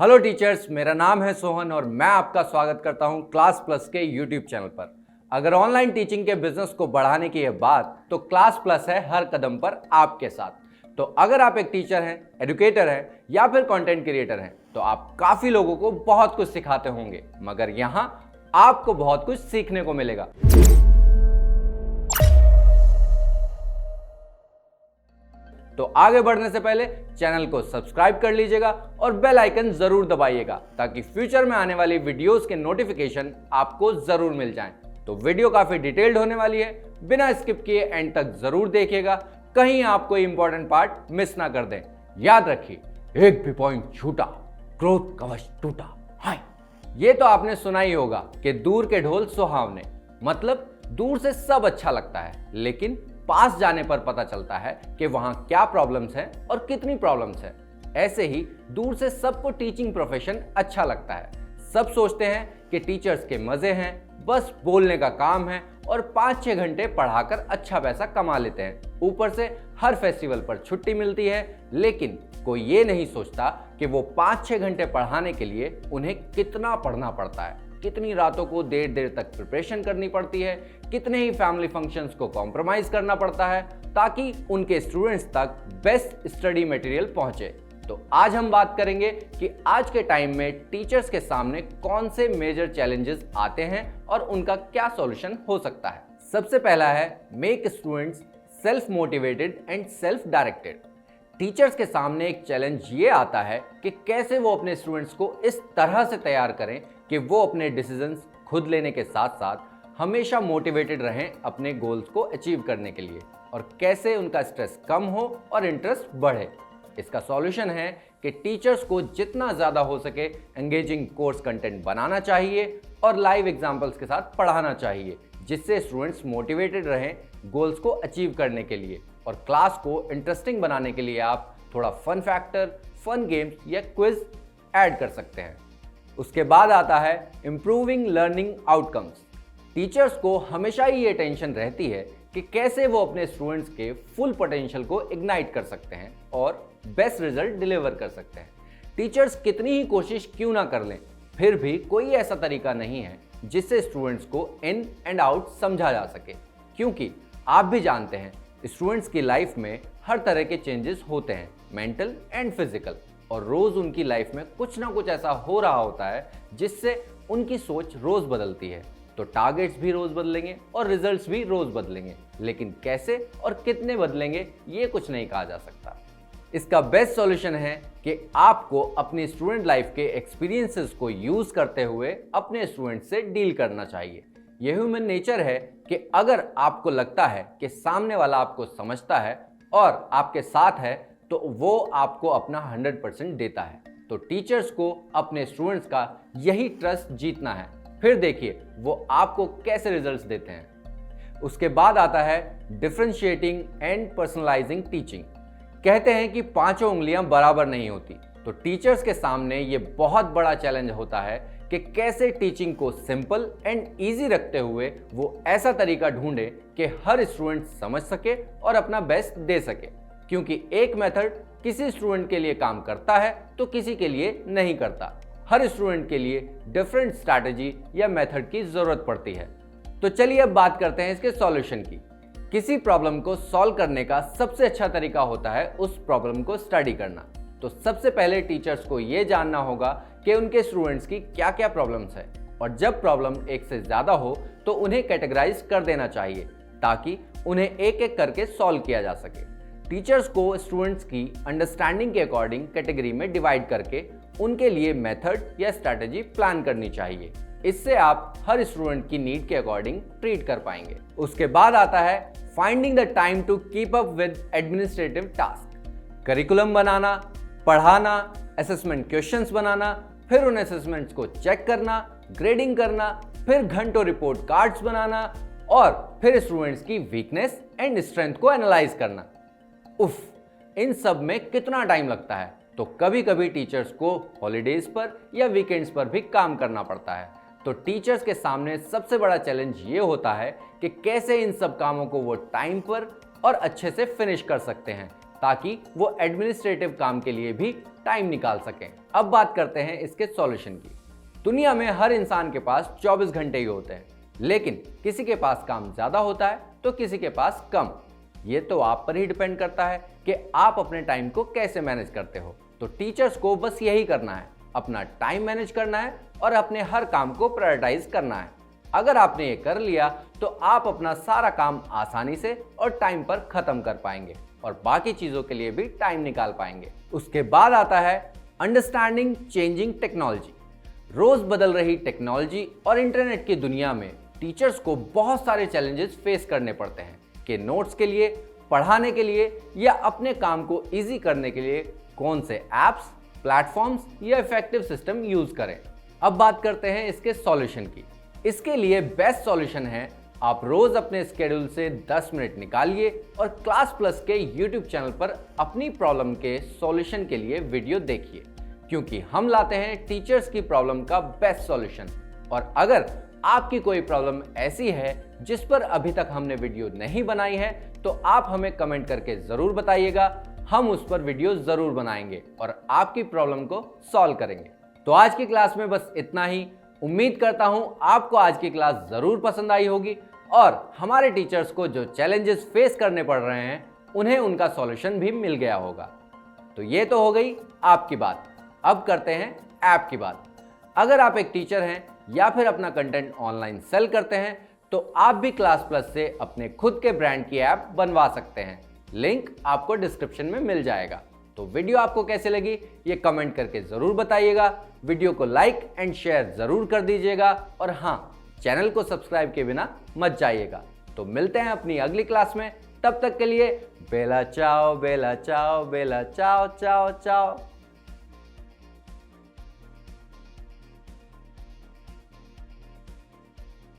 Hello teachers, मेरा नाम है सोहन और मैं आपका स्वागत करता हूं क्लास प्लस के यूट्यूब चैनल पर। अगर ऑनलाइन टीचिंग के बिजनेस को बढ़ाने की है बात, तो क्लास प्लस है हर कदम पर आपके साथ। तो अगर आप एक टीचर हैं, एजुकेटर हैं या फिर कंटेंट क्रिएटर हैं, तो आप काफी लोगों को बहुत कुछ सिखाते होंगे, मगर यहाँ आपको बहुत कुछ सीखने को मिलेगा। तो आगे बढ़ने से पहले चैनल को सब्सक्राइब कर लीजिएगा और बेल आइकन जरूर दबाइएगा, ताकि फ्यूचर में आने वाली वीडियोस के नोटिफिकेशन आपको जरूर मिल जाएं। तो वीडियो काफी डिटेल्ड होने वाली है, बिना स्किप किए एंड तक जरूर देखिएगा, कहीं आप कोई इंपॉर्टेंट पार्ट मिस ना कर दें। याद रखिए, एक भी पॉइंट छूटा क्रोध कवच टूटा। हाय, ये तो आपने सुना ही होगा कि दूर के ढोल सुहावने, मतलब दूर से सब अच्छा लगता है, लेकिन पास जाने पर पता चलता है कि वहां क्या प्रॉब्लम्स हैं और कितनी प्रॉब्लम्स हैं। ऐसे ही दूर से सबको टीचिंग प्रोफेशन अच्छा लगता है। सब सोचते हैं कि टीचर्स के मजे हैं, बस बोलने का काम है और 5-6 घंटे पढ़ाकर अच्छा पैसा कमा लेते हैं। ऊपर से हर फेस्टिवल पर छुट्टी मिलती है, लेकिन कोई ये नहीं सोचता कि वो 5-6 घंटे पढ़ाने के लिए उन्हें कितना पढ़ना पड़ता है, कितनी रातों को देर देर तक प्रिपरेशन करनी पड़ती है, कितने ही फैमिली फंक्शंस को कॉम्प्रोमाइज करना पड़ता है ताकि उनके स्टूडेंट्स तक बेस्ट स्टडी मटेरियल पहुंचे। तो आज हम बात करेंगे कि आज के टाइम में टीचर्स के सामने कौन से मेजर चैलेंजेस आते हैं और उनका क्या सॉल्यूशन हो सकता है। सबसे पहला है make students self motivated and self directed. Teachers के सामने एक चैलेंज ये आता है कि कैसे वो अपने स्टूडेंट्स को इस तरह से तैयार करें कि वो अपने डिसीजंस खुद लेने के साथ साथ हमेशा मोटिवेटेड रहें अपने गोल्स को अचीव करने के लिए, और कैसे उनका स्ट्रेस कम हो और इंटरेस्ट बढ़े। इसका सॉल्यूशन है कि टीचर्स को जितना ज़्यादा हो सके एंगेजिंग कोर्स कंटेंट बनाना चाहिए और लाइव एग्जाम्पल्स के साथ पढ़ाना चाहिए, जिससे स्टूडेंट्स मोटिवेटेड रहें गोल्स को अचीव करने के लिए। और क्लास को इंटरेस्टिंग बनाने के लिए आप थोड़ा फन फैक्टर, फन गेम्स या क्विज ऐड कर सकते हैं। उसके बाद आता है इम्प्रूविंग लर्निंग आउटकम्स। टीचर्स को हमेशा ही ये टेंशन रहती है कि कैसे वो अपने स्टूडेंट्स के फुल पोटेंशियल को इग्नाइट कर सकते हैं और बेस्ट रिजल्ट डिलीवर कर सकते हैं। टीचर्स कितनी ही कोशिश क्यों ना कर लें, फिर भी कोई ऐसा तरीका नहीं है जिससे स्टूडेंट्स को इन एंड आउट समझा जा सके, क्योंकि आप भी जानते हैं स्टूडेंट्स की लाइफ में हर तरह के चेंजेस होते हैं, मेंटल एंड फिजिकल, और रोज उनकी लाइफ में कुछ ना कुछ ऐसा हो रहा होता है जिससे उनकी सोच रोज बदलती है। तो टारगेट्स भी रोज बदलेंगे और रिजल्ट्स भी रोज बदलेंगे, लेकिन कैसे और कितने बदलेंगे ये कुछ नहीं कहा जा सकता। इसका बेस्ट सॉल्यूशन है कि आपको अपनी स्टूडेंट लाइफ के एक्सपीरियंसेस को यूज करते हुए अपने स्टूडेंट से डील करना चाहिए। यह ह्यूमन नेचर है कि अगर आपको लगता है कि सामने वाला आपको समझता है और आपके साथ है, तो वो आपको अपना 100% देता है। तो टीचर्स को अपने स्टूडेंट्स का यही ट्रस्ट जीतना है, फिर देखिए वो आपको कैसे रिजल्ट्स देते हैं। उसके बाद आता है डिफरेंशिएटिंग एंड पर्सनलाइजिंग टीचिंग। कहते हैं कि 5 उंगलियां बराबर नहीं होती, तो टीचर्स के सामने ये बहुत बड़ा चैलेंज होता है कि कैसे टीचिंग को सिंपल एंड इजी रखते हुए वो ऐसा तरीका ढूंढे कि हर स्टूडेंट समझ सके और अपना बेस्ट दे सके, क्योंकि एक मेथड किसी स्टूडेंट के लिए काम करता है तो किसी के लिए नहीं करता। हर स्टूडेंट के लिए डिफरेंट स्ट्रैटेजी या मेथड की जरूरत पड़ती है। तो चलिए अब बात करते हैं इसके सॉल्यूशन की। किसी प्रॉब्लम को सॉल्व करने का सबसे अच्छा तरीका होता है उस प्रॉब्लम को स्टडी करना। तो सबसे पहले टीचर्स को यह जानना होगा कि उनके स्टूडेंट्स की क्या क्या प्रॉब्लम्स है, और जब प्रॉब्लम एक से ज्यादा हो तो उन्हें कैटेगराइज कर देना चाहिए ताकि उन्हें एक एक करके सॉल्व किया जा सके। टीचर्स को स्टूडेंट्स की अंडरस्टैंडिंग के अकॉर्डिंग कैटेगरी में डिवाइड करके उनके लिए मेथड या स्ट्रैटेजी प्लान करनी चाहिए। इससे आप हर स्टूडेंट की नीड के अकॉर्डिंग ट्रीट कर पाएंगे। उसके बाद आता है finding the time to keep up with administrative task. Curriculum बनाना, पढ़ाना, असेसमेंट क्वेश्चंस बनाना, फिर उन असेसमेंट्स को चेक करना, ग्रेडिंग करना, फिर घंटों रिपोर्ट कार्ड्स बनाना और फिर स्टूडेंट्स की वीकनेस एंड स्ट्रेंथ को एनालाइज करना। उफ, इन सब में कितना टाइम लगता है। तो कभी कभी टीचर्स को हॉलीडेज पर या वीकेंड्स पर भी काम करना पड़ता है। तो टीचर्स के सामने सबसे बड़ा चैलेंज ये होता है कि कैसे इन सब कामों को वो टाइम पर और अच्छे से फिनिश कर सकते हैं, ताकि वो एडमिनिस्ट्रेटिव काम के लिए भी टाइम निकाल सकें। अब बात करते हैं इसके सॉल्यूशन की। दुनिया में हर इंसान के पास 24 घंटे ही होते हैं, लेकिन किसी के पास काम ज्यादा होता है तो किसी के पास कम। ये तो आप पर ही डिपेंड करता है कि आप अपने टाइम को कैसे मैनेज करते हो। तो टीचर्स को बस यही करना है, अपना टाइम मैनेज करना है और अपने हर काम को प्रायोरिटाइज करना है। अगर आपने ये कर लिया तो आप अपना सारा काम आसानी से और टाइम पर खत्म कर पाएंगे और बाकी चीजों के लिए भी टाइम निकाल पाएंगे। उसके बाद आता है अंडरस्टैंडिंग चेंजिंग टेक्नोलॉजी। रोज बदल रही टेक्नोलॉजी और इंटरनेट की दुनिया में टीचर्स को बहुत सारे चैलेंजेस फेस करने पड़ते हैं कि नोट्स के लिए, पढ़ाने के लिए या अपने काम को इजी करने के लिए कौन से एप्स, प्लेटफॉर्म्स या इफेक्टिव सिस्टम यूज करें। अब बात करते हैं इसके सॉल्यूशन की। इसके लिए बेस्ट सॉल्यूशन है आप रोज अपने स्केड्यूल से 10 मिनट निकालिए और क्लास प्लस के यूट्यूब चैनल पर अपनी प्रॉब्लम के सॉल्यूशन के लिए वीडियो देखिए, क्योंकि हम लाते हैं टीचर्स की प्रॉब्लम का बेस्ट सॉल्यूशन। और अगर आपकी कोई प्रॉब्लम ऐसी है जिस पर अभी तक हमने वीडियो नहीं बनाई है तो आप हमें कमेंट करके जरूर बताइएगा, हम उस पर वीडियो जरूर बनाएंगे और आपकी प्रॉब्लम को सॉल्व करेंगे। तो आज की क्लास में बस इतना ही। उम्मीद करता हूं आपको आज की क्लास जरूर पसंद आई होगी और हमारे टीचर्स को जो चैलेंजेस फेस करने पड़ रहे हैं उन्हें उनका सॉल्यूशन भी मिल गया होगा। तो ये तो हो गई आपकी बात। अब करते हैं ऐप की बात। अगर आप एक टीचर हैं या फिर अपना कंटेंट ऑनलाइन सेल करते हैं तो आप भी क्लास प्लस से अपने खुद के ब्रांड की ऐप बनवा सकते हैं। लिंक आपको डिस्क्रिप्शन में मिल जाएगा। तो वीडियो आपको कैसे लगी ये कमेंट करके जरूर बताइएगा। वीडियो को लाइक एंड शेयर जरूर कर दीजिएगा और हाँ, चैनल को सब्सक्राइब के बिना मत जाइएगा। तो मिलते हैं अपनी अगली क्लास में। तब तक के लिए बेला चाओ बेला चाओ बेला चाओ चाओ चाओ।